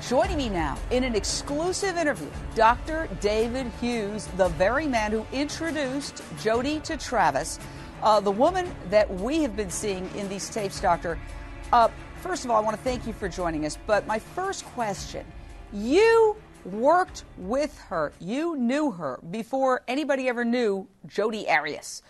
Joining me now in an exclusive interview, Dr. David Hughes, the very man who introduced Jodi to Travis, the woman that we have been seeing in these tapes, Doctor. First of all, I want to thank you for joining us. But my first question, you worked with her. You knew her before anybody ever knew Jodi Arias.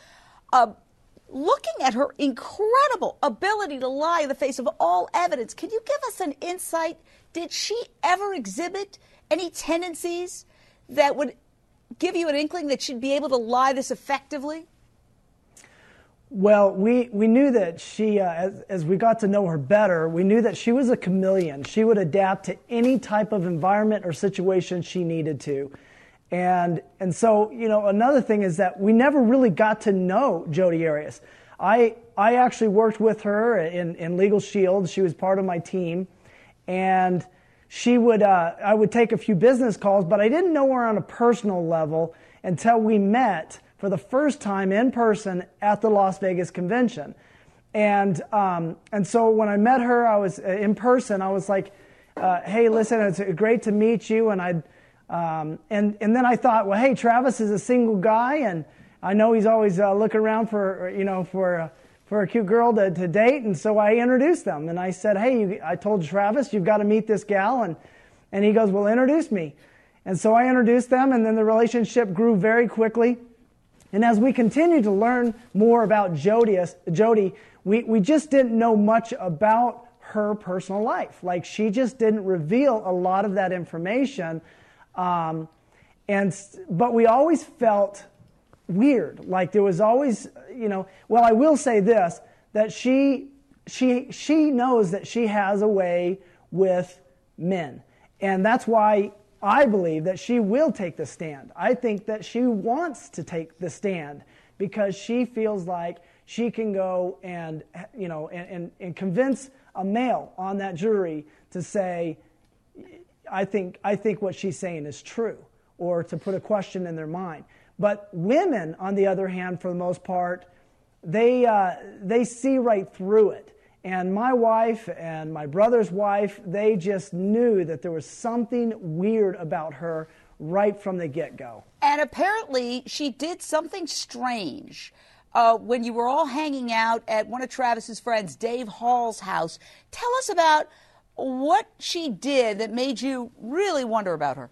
Looking at her incredible ability to lie in the face of all evidence, can you give us an insight? Did she ever exhibit any tendencies that would give you an inkling that she'd be able to lie this effectively? Well, we knew that she, as we got to know her better, we knew that she was a chameleon. She would adapt to any type of environment or situation she needed to. And so, you know, another thing is that we never really got to know Jodi Arias. I actually worked with her in Legal Shield. She was part of my team. And she would, I would take a few business calls, but I didn't know her on a personal level until we met for the first time in person at the Las Vegas convention. And so when I met her, I was in person. I was like, "Hey, listen, it's great to meet you." And and then I thought, well, hey, Travis is a single guy, and I know he's always looking around for for a cute girl to date, and so I introduced them. And I said, hey, I told Travis, you've got to meet this gal. And he goes, well, introduce me. And so I introduced them, and then the relationship grew very quickly. And as we continued to learn more about Jodi, we just didn't know much about her personal life. Like, she just didn't reveal a lot of that information. But we always felt weird. Like, there was always, well, I will say this, that she knows that she has a way with men. And that's why I believe that she will take the stand. I think that she wants to take the stand because she feels like she can go and convince a male on that jury to say, I think what she's saying is true, or to put a question in their mind. But women, on the other hand, for the most part, they see right through it. And my wife and my brother's wife, they just knew that there was something weird about her right from the get-go. And apparently she did something strange when you were all hanging out at one of Travis's friends, Dave Hall's house. Tell us about what she did that made you really wonder about her.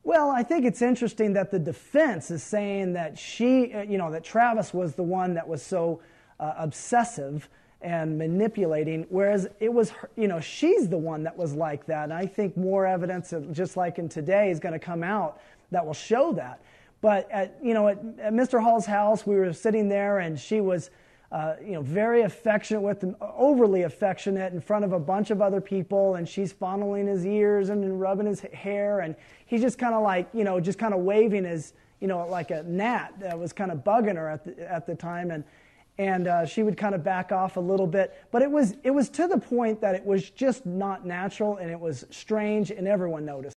Well, I think it's interesting that the defense is saying that that Travis was the one that was so obsessive and manipulating, whereas it was her, she's the one that was like that. And I think more evidence, just like in today, is going to come out that will show that. But at Mr. Hall's house, we were sitting there, and she was very affectionate with him, overly affectionate in front of a bunch of other people, and she's fondling his ears and rubbing his hair, and he's just kind of like, just kind of waving his, like a gnat that was kind of bugging her at the time, and she would kind of back off a little bit, but it was to the point that it was just not natural, and it was strange, and everyone noticed.